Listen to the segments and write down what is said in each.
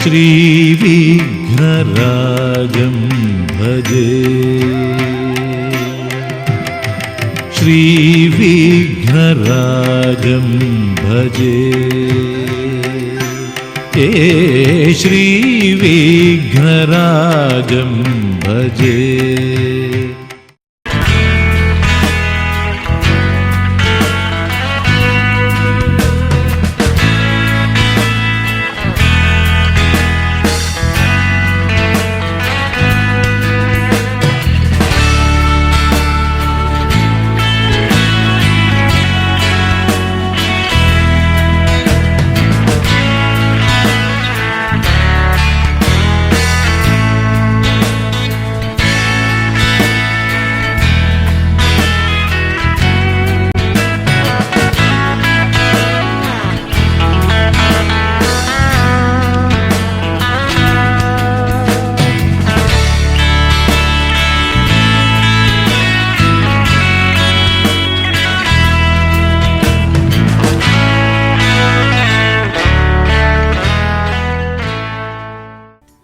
श्रीविघ्नराजं भजे श्रीविघ्नराजं भजे श्रीविघ्नराजं भजे।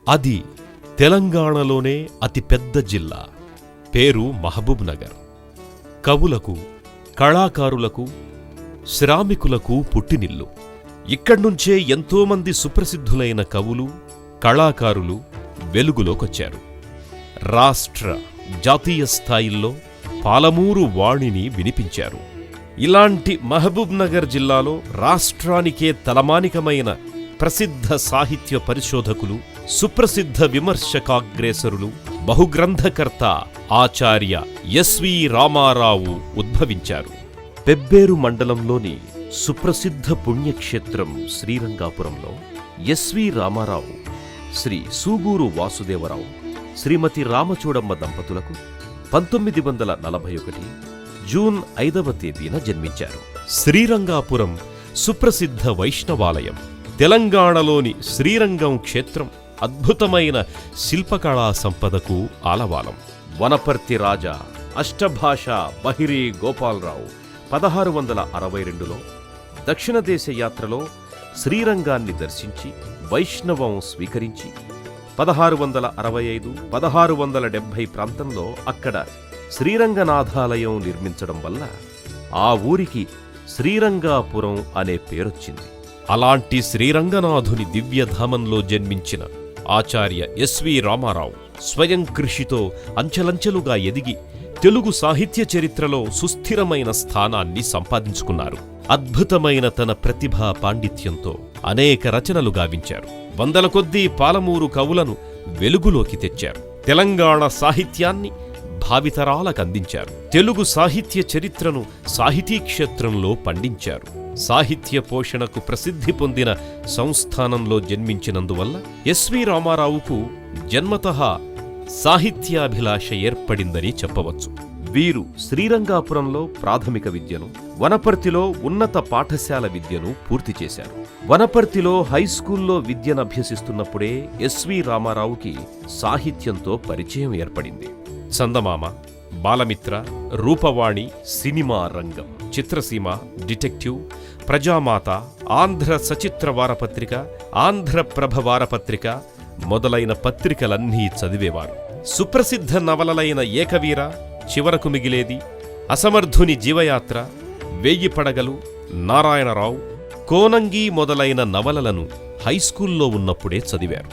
అది తెలంగాణలోనే అతిపెద్ద జిల్లా. పేరు మహబూబ్ నగర్. కవులకు, కళాకారులకు, శ్రామికులకు పుట్టినిల్లు. ఇక్కడ్నుంచే ఎంతోమంది సుప్రసిద్ధులైన కవులు, కళాకారులు వెలుగులోకొచ్చారు. రాష్ట్ర, జాతీయ స్థాయిల్లో పాలమూరు వాణిని వినిపించారు. ఇలాంటి మహబూబ్ నగర్ జిల్లాలో రాష్ట్రానికే తలమానికమైన ప్రసిద్ధ సాహిత్య పరిశోధకులు, సుప్రసిద్ధ విమర్శకాగ్రేసరులు, బహుగ్రంథకర్త ఆచార్య ఎస్వి రామారావు ఉద్భవించారు. పెబ్బేరు మండలంలోని సుప్రసిద్ధ పుణ్యక్షేత్రం శ్రీరంగాపురంలో ఎస్వి రామారావు, శ్రీ సూగూరు వాసుదేవరావు, శ్రీమతి రామచూడమ్మ దంపతులకు 1941 జూన్ 5వ తేదీన జన్మించారు. శ్రీరంగాపురం సుప్రసిద్ధ వైష్ణవాలయం. తెలంగాణలోని శ్రీరంగం క్షేత్రం అద్భుతమైన శిల్పకళా సంపదకు ఆలవాలం. వనపర్తి రాజా అష్టభాషా బహిరీ గోపాలరావు 1662లో దక్షిణ దేశ యాత్రలో శ్రీరంగాన్ని దర్శించి వైష్ణవం స్వీకరించి 1665-1670 ప్రాంతంలో అక్కడ శ్రీరంగనాథాలయం నిర్మించడం వల్ల ఆ ఊరికి శ్రీరంగాపురం అనే పేరొచ్చింది. అలాంటి శ్రీరంగనాథుని దివ్యధామంలో జన్మించిన ఆచార్య ఎస్వి రామారావు స్వయం కృషితో అంచెలంచెలుగా ఎదిగి తెలుగు సాహిత్య చరిత్రలో సుస్థిరమైన స్థానాన్ని సంపాదించుకున్నారు. అద్భుతమైన తన ప్రతిభా పాండిత్యంతో అనేక రచనలు గావించారు. వందల కొద్దీ పాలమూరు కవులను వెలుగులోకి తెచ్చారు. తెలంగాణ సాహిత్యాన్ని భావితరాలకందించారు. తెలుగు సాహిత్య చరిత్రను సాహితీ క్షేత్రంలో పండించారు. సాహిత్య పోషణకు ప్రసిద్ధి పొందిన సంస్థానంలో జన్మించినందువల్ల ఎస్వి రామారావుకు జన్మతః సాహిత్యాభిలాష ఏర్పడిందని చెప్పవచ్చు. వీరు శ్రీరంగాపురంలో ప్రాథమిక విద్యను, వనపర్తిలో ఉన్నత పాఠశాల విద్యను పూర్తి చేశారు. వనపర్తిలో హైస్కూల్లో విద్యనభ్యసిస్తున్నప్పుడే ఎస్వి రామారావుకి సాహిత్యంతో పరిచయం ఏర్పడింది. చందమామ, బాలమిత్ర, రూపవాణి, సినిమా రంగం, చిత్రసీమ, డిటెక్టివ్, ప్రజామాత, ఆంధ్ర సచిత్ర వారపత్రిక, ఆంధ్రప్రభ వారపత్రిక మొదలైన పత్రికలన్నీ చదివేవారు. సుప్రసిద్ధ నవలలైన ఏకవీర, చివరకు మిగిలేది, అసమర్థుని జీవయాత్ర, వేయి పడగలు, నారాయణరావు, కోనంగి మొదలైన నవలలను హైస్కూల్లో ఉన్నప్పుడే చదివారు.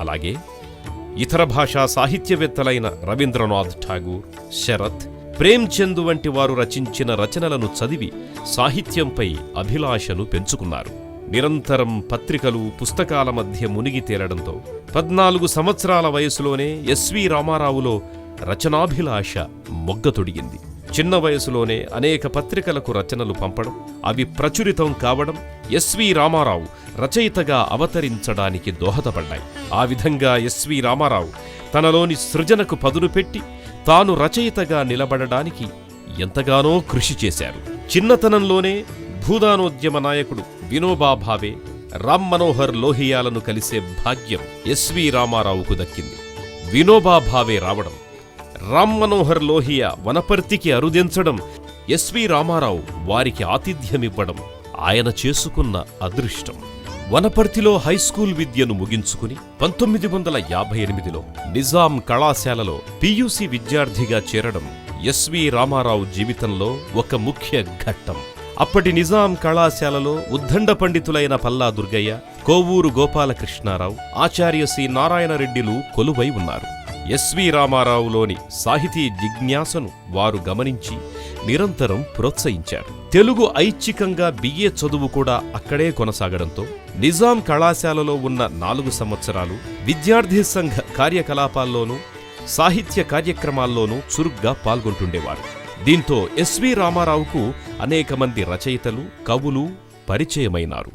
అలాగే ఇతర భాషా సాహిత్యవేత్తలైన రవీంద్రనాథ్ ఠాగూర్, శరత్, ప్రేమ్చంద్ వంటి వారు రచించిన రచనలను చదివి సాహిత్యంపై అభిలాషను పెంచుకున్నారు. నిరంతరం పత్రికలు, పుస్తకాల మధ్య మునిగి తేలడంతో 14 సంవత్సరాల వయసులోనే ఎస్వి రామారావులో రచనాభిలాష మొగ్గతొడిగింది. చిన్న వయసులోనే అనేక పత్రికలకు రచనలు పంపడం, అవి ప్రచురితం కావడం ఎస్వి రామారావు రచయితగా అవతరించడానికి దోహదపడ్డాయి. ఆ విధంగా ఎస్వి రామారావు తనలోని సృజనకు పదును పెట్టి తాను రచయితగా నిలబడడానికి ఎంతగానో కృషి చేశారు. చిన్నతనంలోనే భూదానోద్యమ నాయకుడు వినోబా భావే, రామ్ మనోహర్ లోహియాలను కలిసే భాగ్యం ఎస్వి రామారావుకు దక్కింది. వినోబా భావే రావడం, రామ్ మనోహర్ లోహియా వనపర్తికి అరుదించడం, ఎస్వి రామారావు వారికి ఆతిథ్యమివ్వడం ఆయన చేసుకున్న అదృష్టం. వనపర్తిలో హైస్కూల్ విద్యను ముగించుకుని 1958లో నిజాం కళాశాలలో పియూసీ విద్యార్థిగా చేరడం ఎస్వి రామారావు జీవితంలో ఒక ముఖ్య ఘట్టం. అప్పటి నిజాం కళాశాలలో ఉద్దండ పండితులైన పల్లా దుర్గయ్య, కోవూరు గోపాలకృష్ణారావు, ఆచార్య సి నారాయణరెడ్డిలు కొలువై ఉన్నారు. ఎస్వి రామారావులోని సాహితీ జిజ్ఞాసను వారు గమనించి నిరంతరం ప్రోత్సహించారు. తెలుగు ఐచ్ఛికంగా బిఏ చదువు కూడా అక్కడే కొనసాగడంతో నిజాం కళాశాలలో ఉన్న 4 సంవత్సరాలు విద్యార్థి సంఘ కార్యకలాపాల్లోనూ సాహిత్య కార్యక్రమాల్లోనూ చురుగ్గా పాల్గొంటుండేవారు. దీంతో ఎస్వి రామారావుకు అనేక మంది రచయితలు, కవులు పరిచయమైనారు.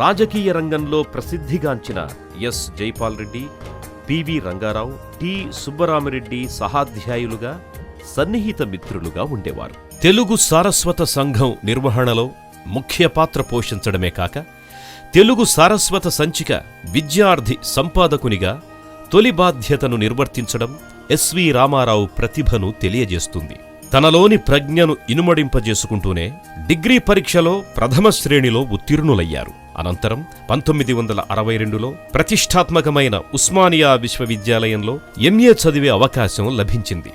రాజకీయ రంగంలో ప్రసిద్ధిగాంచిన S Jaipal Reddy, PV Rangarao, T Subbaramireddy సహాధ్యాయులుగా, సన్నిహిత మిత్రులుగా ఉండేవారు. తెలుగు సారస్వత సంఘం నిర్వహణలో ముఖ్య పాత్ర పోషించడమే కాక తెలుగు సారస్వత సంచిక విద్యార్థి సంపాదకునిగా తొలి బాధ్యతను నిర్వర్తించడం ఎస్వి రామారావు ప్రతిభను తెలియజేస్తుంది. తనలోని ప్రజ్ఞను ఇనుమడింపజేసుకుంటూనే డిగ్రీ పరీక్షలో ప్రథమ శ్రేణిలో ఉత్తీర్ణులయ్యారు. అనంతరం 1962లో ప్రతిష్టాత్మకమైన ఉస్మానియా విశ్వవిద్యాలయంలో ఎంఏ చదివే అవకాశం లభించింది.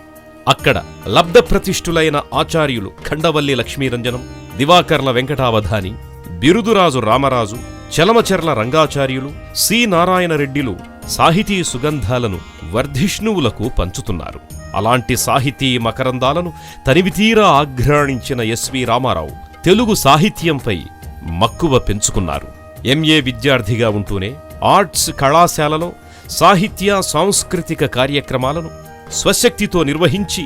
అక్కడ లబ్ధప్రతిష్ఠులైన ఆచార్యులు ఖండవల్లి లక్ష్మీరంజనం, దివాకర్ల వెంకటావధాని, బిరుదురాజు రామరాజు, చలమచెర్ల రంగాచార్యులు, సి నారాయణరెడ్డిలు సాహితీ సుగంధాలను వర్ధిష్ణువులకు పంచుతున్నారు. అలాంటి సాహితీ మకరందాలను తనివితీరా ఆఘ్రాణించిన ఎస్వి రామారావు తెలుగు సాహిత్యంపై మక్కువ పెంచుకున్నారు. ఎంఏ విద్యార్థిగా ఉంటూనే ఆర్ట్స్ కళాశాలలో సాహిత్య సాంస్కృతిక కార్యక్రమాలను స్వశక్తితో నిర్వహించి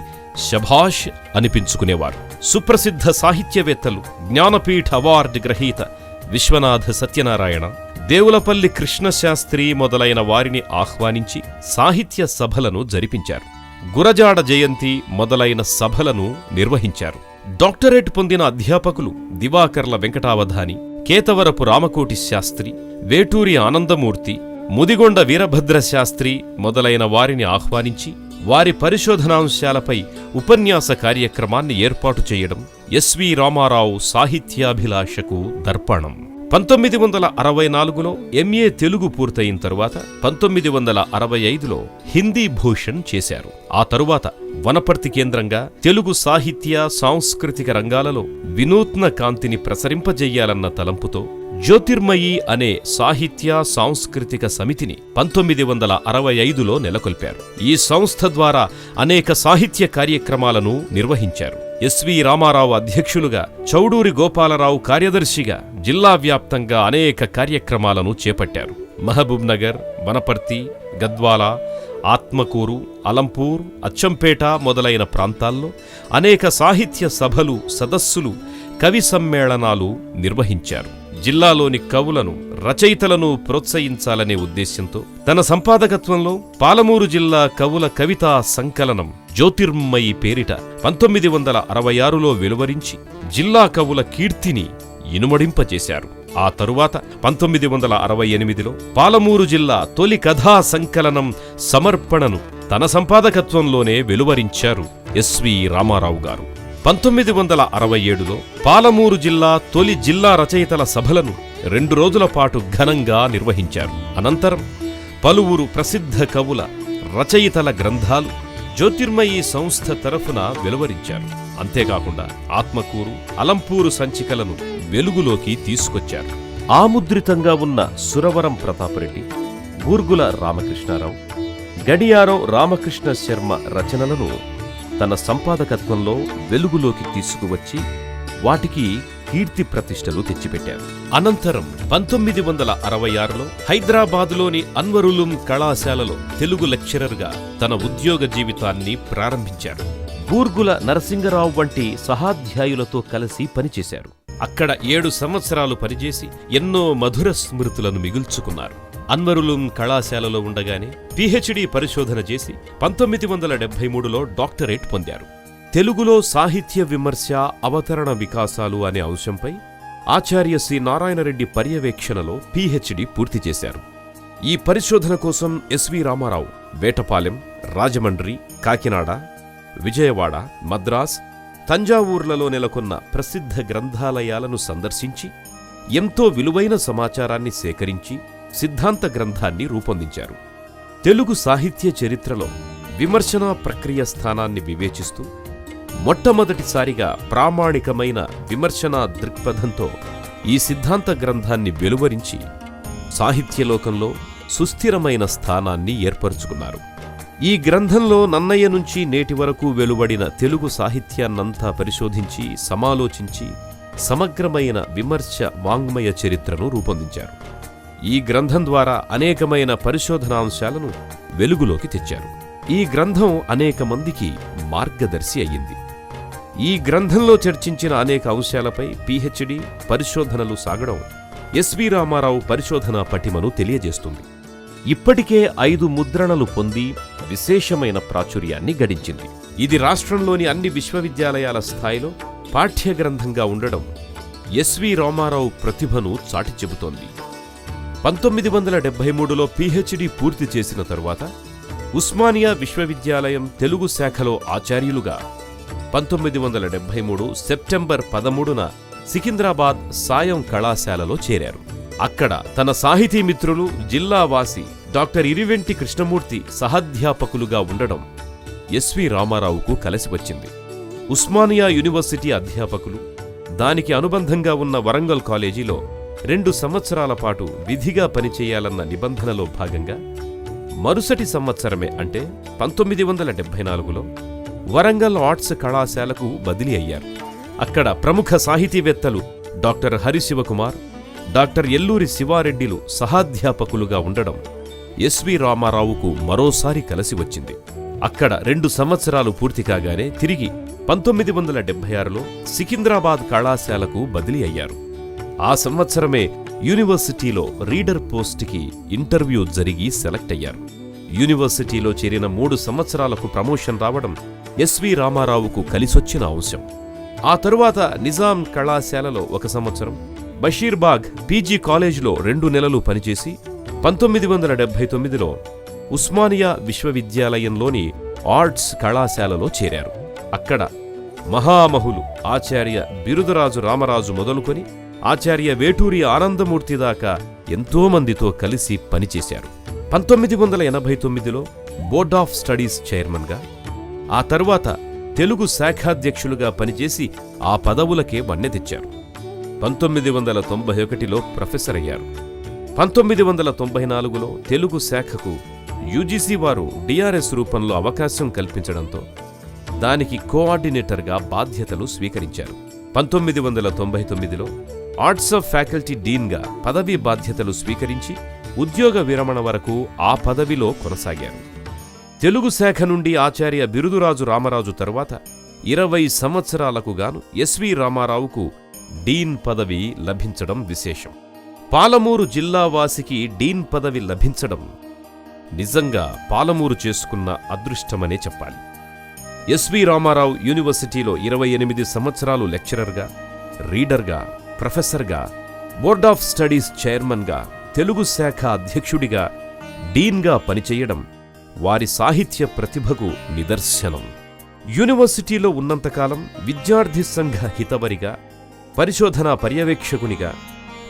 శభాష్ అనిపించుకునేవారు. సుప్రసిద్ధ సాహిత్యవేత్తలు, జ్ఞానపీఠ అవార్డు గ్రహీత విశ్వనాథ సత్యనారాయణ, దేవులపల్లి కృష్ణశాస్త్రి మొదలైన వారిని ఆహ్వానించి సాహిత్య సభలను జరిపించారు. గురజాడ జయంతి మొదలైన సభలను నిర్వహించారు. డాక్టరేట్ పొందిన అధ్యాపకులు దివాకర్ల వెంకటావధాని, కేతవరపు రామకోటి శాస్త్రి, వేటూరి ఆనందమూర్తి, ముదిగొండ వీరభద్రశాస్త్రి మొదలైన వారిని ఆహ్వానించి వారి పరిశోధనాంశాలపై ఉపన్యాస కార్యక్రమాన్ని ఏర్పాటు చేయడం ఎస్వి రామారావు సాహిత్యాభిలాషకు దర్పణం. 1964లో ఎంఏ తెలుగు పూర్తయిన తరువాత 1965లో హిందీ భూషణ్ చేశారు. ఆ తరువాత వనపర్తి కేంద్రంగా తెలుగు సాహిత్య సాంస్కృతిక రంగాలలో వినూత్న కాంతిని ప్రసరింపజెయ్యాలన్న తలంపుతో జ్యోతిర్మయి అనే సాహిత్య సాంస్కృతిక సమితిని 1965లో నెలకొల్పారు. ఈ సంస్థ ద్వారా అనేక సాహిత్య కార్యక్రమాలను నిర్వహించారు. ఎస్వి రామారావు అధ్యక్షులుగా, చౌడూరి గోపాలరావు కార్యదర్శిగా జిల్లా వ్యాప్తంగా అనేక కార్యక్రమాలను చేపట్టారు. మహబూబ్ నగర్, వనపర్తి, గద్వాల, ఆత్మకూరు, అలంపూర్, అచ్చంపేట మొదలైన ప్రాంతాల్లో అనేక సాహిత్య సభలు, సదస్సులు, కవి సమ్మేళనాలు నిర్వహించారు. జిల్లాలోని కవులను, రచయితలను ప్రోత్సహించాలనే ఉద్దేశ్యంతో తన సంపాదకత్వంలో పాలమూరు జిల్లా కవుల కవితా సంకలనం జ్యోతిర్మయి పేరిట 1966లో వెలువరించి జిల్లా కవుల కీర్తిని ఇనుమడింపజేశారు. ఆ తరువాత 1968లో పాలమూరు జిల్లా తొలి కథా సంకలనం సమర్పణను తన సంపాదకత్వంలోనే వెలువరించారు ఎస్వి రామారావు గారు. 1967లో పాలమూరు జిల్లా తొలి జిల్లా రచయితల సభలను 2 రోజుల పాటు ఘనంగా నిర్వహించారు. అనంతరం పలువురు ప్రసిద్ధ కవుల, రచయితల గ్రంథాలు జ్యోతిర్మయి సంస్థ తరఫున వెలువరించారు. అంతేకాకుండా ఆత్మకూరు, అలంపూరు సంచికలను వెలుగులోకి తీసుకొచ్చారు. ఆముద్రితంగా ఉన్న సురవరం ప్రతాపరెడ్డి, బూర్గుల రామకృష్ణారావు, గడియారో రామకృష్ణ శర్మ రచనలను తన సంపాదకత్వంలో వెలుగులోకి తీసుకువచ్చి వాటికి కీర్తి ప్రతిష్టలు తెచ్చిపెట్టారు. అనంతరం 1966లో హైదరాబాదులోని అన్వరులుం కళాశాలలో తెలుగు లెక్చరర్గా తన ఉద్యోగ జీవితాన్ని ప్రారంభించారు. బూర్గుల నరసింగరావు వంటి సహాధ్యాయులతో కలిసి పనిచేశారు. అక్కడ 7 సంవత్సరాలు పనిచేసి ఎన్నో మధుర స్మృతులను మిగుల్చుకున్నారు. అన్వరులుం కళాశాలలో ఉండగానే పిహెచ్డి పరిశోధన చేసి 1973లో డాక్టరేట్ పొందారు. తెలుగులో సాహిత్య విమర్శ, అవతరణ వికాసాలు అనే అంశంపై ఆచార్య సి నారాయణరెడ్డి పర్యవేక్షణలో పిహెచ్డి పూర్తి చేశారు. ఈ పరిశోధన కోసం ఎస్వి రామారావు వేటపాలెం, రాజమండ్రి, కాకినాడ, విజయవాడ, మద్రాస్, తంజావూర్లలో నెలకొన్న ప్రసిద్ధ గ్రంథాలయాలను సందర్శించి ఎంతో విలువైన సమాచారాన్ని సేకరించి సిద్ధాంత గ్రంథాన్ని రూపొందించారు. తెలుగు సాహిత్య చరిత్రలో విమర్శనా ప్రక్రియ స్థానాన్ని వివేచిస్తూ మొట్టమొదటిసారిగా ప్రామాణికమైన విమర్శనా దృక్పథంతో ఈ సిద్ధాంత గ్రంథాన్ని వెలువరించి సాహిత్యలోకంలో సుస్థిరమైన స్థానాన్ని ఏర్పరుచుకున్నారు. ఈ గ్రంథంలో నన్నయ్య నుంచి నేటి వరకు వెలువడిన తెలుగు సాహిత్యాన్నంతా పరిశోధించి సమాలోచించి సమగ్రమైన విమర్శ వాంగ్మయ చరిత్రను రూపొందించారు. ఈ గ్రంథం ద్వారా అనేకమైన పరిశోధనాంశాలను వెలుగులోకి తెచ్చారు. ఈ గ్రంథం అనేక మందికి మార్గదర్శి అయ్యింది. ఈ గ్రంథంలో చర్చించిన అనేక అంశాలపై పీహెచ్డీ పరిశోధనలు సాగడం ఎస్వి రామారావు పరిశోధనా పటిమను తెలియజేస్తుంది. ఇప్పటికే 5 ముద్రణలు పొంది విశేషమైన ప్రాచుర్యాన్ని గడించింది. ఇది రాష్ట్రంలోని అన్ని విశ్వవిద్యాలయాల స్థాయిలో పాఠ్యగ్రంథంగా ఉండడం ఎస్వి రామారావు ప్రతిభను చాటి చెబుతోంది. 1973లో పీహెచ్డీ పూర్తి చేసిన తరువాత ఉస్మానియా విశ్వవిద్యాలయం తెలుగు శాఖలో ఆచార్యులుగా 1973 సెప్టెంబర్ 13న సికింద్రాబాద్ సాయం కళాశాలలో చేరారు. అక్కడ తన సాహితీ మిత్రులు జిల్లావాసి డాక్టర్ ఇరివెంటి కృష్ణమూర్తి సహాధ్యాపకులుగా ఉండడం ఎస్వి రామారావుకు కలిసివచ్చింది. ఉస్మానియా యూనివర్సిటీ అధ్యాపకులు దానికి అనుబంధంగా ఉన్న వరంగల్ కాలేజీలో 2 సంవత్సరాల పాటు విధిగా పనిచేయాలన్న నిబంధనలో భాగంగా మరుసటి సంవత్సరమే అంటే 1974లో వరంగల్ ఆర్ట్స్ కళాశాలకు బదిలీ అయ్యారు. అక్కడ ప్రముఖ సాహితీవేత్తలు డాక్టర్ హరిశివకుమార్, డాక్టర్ ఎల్లూరి శివారెడ్డిలు సహాధ్యాపకులుగా ఉండడం ఎస్వి రామారావుకు మరోసారి కలిసి వచ్చింది. అక్కడ 2 సంవత్సరాలు పూర్తి కాగానే తిరిగి 1976లో సికింద్రాబాద్ కళాశాలకు బదిలీ అయ్యారు. ఆ సంవత్సరమే యూనివర్సిటీలో రీడర్ పోస్ట్కి ఇంటర్వ్యూ జరిగి సెలెక్ట్ అయ్యారు. యూనివర్సిటీలో చేరిన 3 సంవత్సరాలకు ప్రమోషన్ రావడం ఎస్వి రామారావుకు కలిసొచ్చిన అంశం. ఆ తరువాత నిజాం కళాశాలలో 1 సంవత్సరం, బషీర్బాగ్ పీజీ కాలేజ్లో 2 నెలలు పనిచేసి 1979లో ఉస్మానియా విశ్వవిద్యాలయంలోని ఆర్ట్స్ కళాశాలలో చేరారు. అక్కడ మహామహులు ఆచార్య బిరుదరాజు రామరాజు మొదలుకొని ఆచార్య వేటూరి ఆనందమూర్తి దాకా ఎంతోమందితో కలిసి పనిచేశారు. 1989లో బోర్డ్ ఆఫ్ స్టడీస్ చైర్మన్గా, ఆ తరువాత తెలుగు శాఖాధ్యక్షులుగా పనిచేసి ఆ పదవులకే వన్నె తెచ్చారు. 1991లో ప్రొఫెసర్ అయ్యారు. 1994లో తెలుగు శాఖకు యూజీసీ వారు డిఆర్ఎస్ రూపంలో అవకాశం కల్పించడంతో దానికి కోఆర్డినేటర్గా బాధ్యతలు స్వీకరించారు. 1999లో ఆర్ట్స్ ఆఫ్ ఫ్యాకల్టీ డీన్గా పదవీ బాధ్యతలు స్వీకరించి ఉద్యోగ విరమణ వరకు ఆ పదవిలో కొనసాగారు. తెలుగు శాఖ నుండి ఆచార్య బిరుదురాజు రామరాజు తరువాత 20 సంవత్సరాలకు గాను ఎస్వి రామారావుకు డీన్ పదవి లభించడం విశేషం. పాలమూరు జిల్లావాసికి డీన్ పదవి లభించడం నిజంగా పాలమూరు చేసుకున్న అదృష్టమనే చెప్పాలి. ఎస్వి రామారావు యూనివర్సిటీలో 28 సంవత్సరాలు లెక్చరర్గా, రీడర్గా, ప్రొఫెసర్గా, బోర్డ్ ఆఫ్ స్టడీస్ చైర్మన్గా, తెలుగు శాఖ అధ్యక్షుడిగా, డీన్గా పనిచేయడం వారి సాహిత్య ప్రతిభకు నిదర్శనం. యూనివర్సిటీలో ఉన్నంతకాలం విద్యార్థి సంఘ హితవరిగా, పరిశోధనా పర్యవేక్షకునిగా,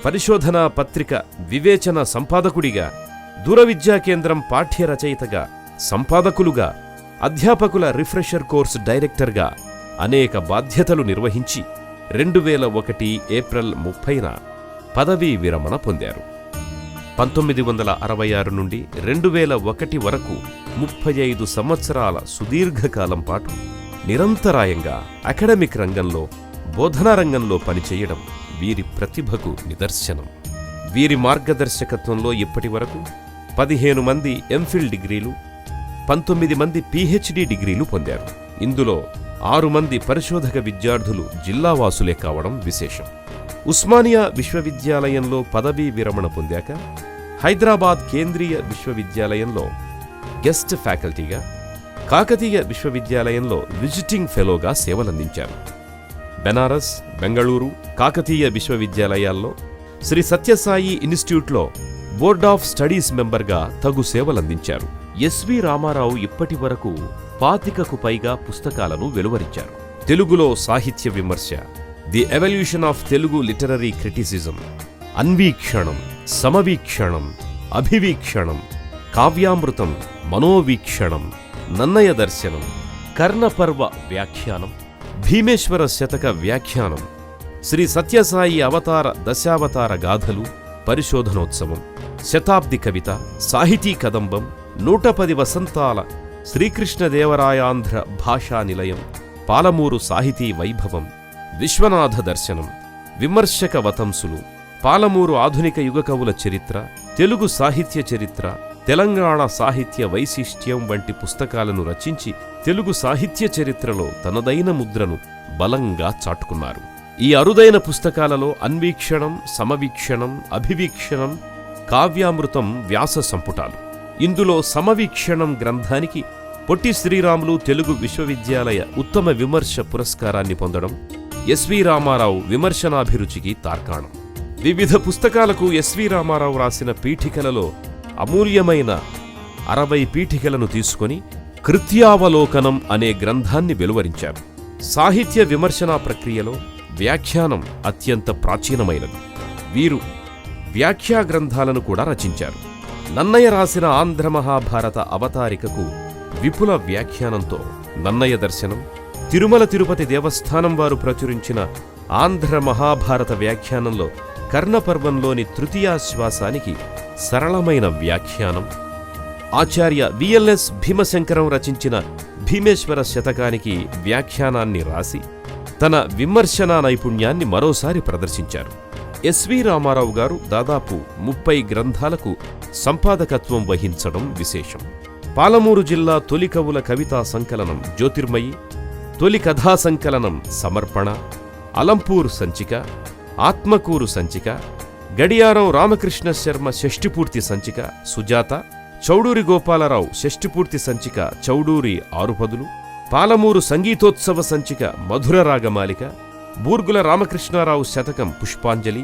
పరిశోధనా పత్రిక వివేచన సంపాదకుడిగా, దూరవిద్యా కేంద్రం పాఠ్య రచయితగా, సంపాదకులుగా, అధ్యాపకుల రిఫ్రెషర్ కోర్స్ డైరెక్టర్గా అనేక బాధ్యతలు నిర్వహించి 2001 ఏప్రిల్ 30న పదవీ విరమణ పొందారు. 1966 నుండి 2001 వరకు 35 సంవత్సరాల సుదీర్ఘకాలం పాటు నిరంతరాయంగా అకాడమిక్ రంగంలో, బోధనా రంగంలో పనిచేయడం వీరి ప్రతిభకు నిదర్శనం. వీరి మార్గదర్శకత్వంలో ఇప్పటి వరకు 15 మంది ఎంఫిల్ డిగ్రీలు, 19 మంది పీహెచ్డీ డిగ్రీలు పొందారు. ఇందులో 6 మంది పరిశోధక విద్యార్థులు జిల్లావాసులే కావడం విశేషం. ఉస్మానియా విశ్వవిద్యాలయంలో పదవీ విరమణ పొందాక హైదరాబాద్ కేంద్రీయ విశ్వవిద్యాలయంలో గెస్ట్ ఫ్యాకల్టీగా, కాకతీయ విశ్వవిద్యాలయంలో విజిటింగ్ ఫెలోగా సేవలందించారు. బెనారస్, బెంగళూరు, కాకతీయ విశ్వవిద్యాలయాల్లో శ్రీ సత్యసాయి ఇన్స్టిట్యూట్లో బోర్డ్ ఆఫ్ స్టడీస్ మెంబర్గా తగు సేవలందించారు. ఎస్వి రామారావు ఇప్పటి వరకు 25కు పైగా పుస్తకాలను వెలువరించారు. తెలుగులో సాహిత్య విమర్శ, the evolution of Telugu literary criticism, అన్వీక్షణం, సమవీక్షణం, అభివీక్షణం, కావ్యామృతం, మనోవీక్షణం, నన్నయ దర్శనం, కర్ణపర్వ వ్యాఖ్యానం, భీమేశ్వర శతక వ్యాఖ్యానం, శ్రీ సత్యసాయి అవతార దశావతార గాథలు, పరిశోధనోత్సవం, శతాబ్ది కవిత, సాహితీ కదంబం, 110 వసంతాల శ్రీకృష్ణదేవరాయాంధ్ర భాషా నిలయం, పాలమూరు సాహితీ వైభవం, విశ్వనాథ దర్శనం, విమర్శక వతంసులు, పాలమూరు ఆధునిక యుగ కవుల చరిత్ర, తెలుగు సాహిత్య చరిత్ర, తెలంగాణ సాహిత్య వైశిష్ట్యం వంటి పుస్తకాలను రచించి తెలుగు సాహిత్య చరిత్రలో తనదైన ముద్రను బలంగా చాటుకున్నారు. ఈ అరుదైన పుస్తకాలలో అన్వీక్షణం, సమవీక్షణం, అభివీక్షణం, కావ్యామృతం వ్యాస సంపుటాలు. ఇందులో సమవీక్షణం గ్రంథానికి పొట్టి శ్రీరాములు తెలుగు విశ్వవిద్యాలయ ఉత్తమ విమర్శ పురస్కారాన్ని పొందడం ఎస్వి రామారావు విమర్శనాభిరుచికి తార్కాణం. వివిధ పుస్తకాలకు ఎస్వి రామారావు రాసిన పీఠికలలో అమూల్యమైన 60 పీఠికలను తీసుకొని కృత్యావలోకనం అనే గ్రంథాన్ని వెలువరించారు. సాహిత్య విమర్శనా ప్రక్రియలో వ్యాఖ్యానం అత్యంత ప్రాచీనమైనది. వీరు వ్యాఖ్యా గ్రంథాలను కూడా రచించారు. నన్నయ రాసిన ఆంధ్ర మహాభారత అవతారికకు విపుల వ్యాఖ్యానంతో నన్నయ దర్శనం, తిరుమల తిరుపతి దేవస్థానం వారు ప్రచురించిన ఆంధ్ర మహాభారత వ్యాఖ్యానంలో కర్ణపర్వంలోని తృతీయాశ్వాసానికి సరళమైన వ్యాఖ్యానం, ఆచార్య విఎల్ఎస్ భీమశంకరం రచించిన భీమేశ్వర శతకానికి వ్యాఖ్యానాన్ని రాసి తన విమర్శనా నైపుణ్యాన్ని మరోసారి ప్రదర్శించారు. ఎస్వి రామారావు గారు దాదాపు 30 గ్రంథాలకు సంపాదకత్వం వహించడం విశేషం. పాలమూరు జిల్లా తొలి కవుల కవితా సంకలనం జ్యోతిర్మయి, తొలి కథా సంకలనం సమర్పణ, అలంపూరు సంచిక, ఆత్మకూరు సంచిక, గడియారం రామకృష్ణ శర్మ షష్ఠిపూర్తి సంచిక సుజాత, చౌడూరి గోపాలరావు షష్ఠిపూర్తి సంచిక చౌడూరి ఆరుపదులు, పాలమూరు సంగీతోత్సవ సంచిక మధుర రాగమాలిక, బూర్గుల రామకృష్ణారావు శతకం పుష్పాంజలి,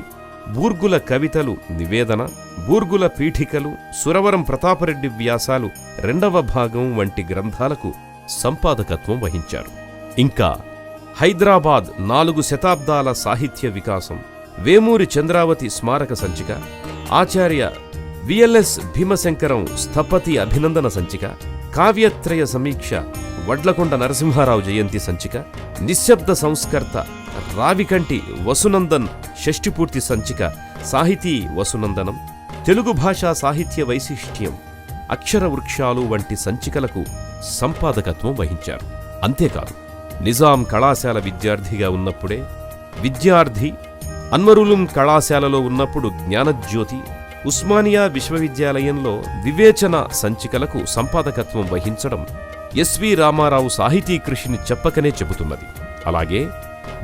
బూర్గుల కవితలు నివేదన, బూర్గుల పీఠికలు, సురవరం ప్రతాపరెడ్డి వ్యాసాలు 2వ భాగం వంటి గ్రంథాలకు సంపాదకత్వం వహించారు. ఇంకా హైదరాబాద్ 4 శతాబ్దాల సాహిత్య వికాసం, వేమూరి చంద్రావతి స్మారక సంచిక, ఆచార్య విఎల్ఎస్ భీమశంకరం స్థపతి అభినందన సంచిక, కావ్యత్రయ సమీక్ష వడ్లకొండ నరసింహారావు జయంతి సంచిక, నిశ్శబ్ద సంస్కర్త రావికంటి వసునందన్ షష్ఠిపూర్తి సంచిక సాహితీ వసునందనం, తెలుగు భాషా సాహిత్య వైశిష్ట్యం, అక్షర వృక్షాలు వంటి సంచికలకు సంపాదకత్వం వహించారు. అంతేకాదు నిజాం కళాశాల విద్యార్థిగా ఉన్నప్పుడే విద్యార్థి, అన్వరులుం కళాశాలలో ఉన్నప్పుడు జ్ఞానజ్యోతి, ఉస్మానియా విశ్వవిద్యాలయంలో వివేచన సంచికలకు సంపాదకత్వం వహించడం ఎస్వి రామారావు సాహితీ కృషిని చెప్పకనే చెబుతున్నది. అలాగే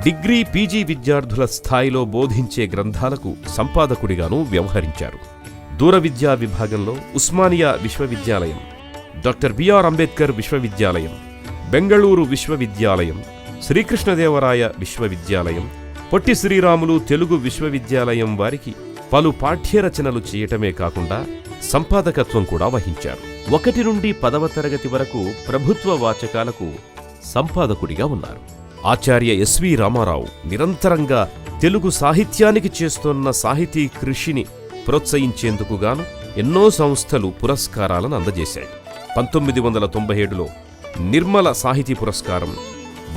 డిగ్రీ, పీజీ విద్యార్థుల స్థాయిలో బోధించే గ్రంథాలకు సంపాదకుడిగానూ వ్యవహరించారు. దూర విద్యా విభాగంలో ఉస్మానియా విశ్వవిద్యాలయం, డాక్టర్ బిఆర్ అంబేద్కర్ విశ్వవిద్యాలయం, బెంగళూరు విశ్వవిద్యాలయం, శ్రీకృష్ణదేవరాయ విశ్వవిద్యాలయం, పొట్టి శ్రీరాములు తెలుగు విశ్వవిద్యాలయం వారికి పలు పాఠ్యరచనలు చేయటమే కాకుండా సంపాదకత్వం కూడా వహించారు. 1 నుండి 10వ తరగతి వరకు ప్రభుత్వ వాచకాలకు సంపాదకుడిగా ఉన్నారు. ఆచార్య ఎస్వి రామారావు నిరంతరంగా తెలుగు సాహిత్యానికి చేస్తున్న సాహితీ కృషిని ప్రోత్సహించేందుకుగాను ఎన్నో సంస్థలు పురస్కారాలను అందజేశాయి. 1997లో నిర్మల సాహితీ పురస్కారం,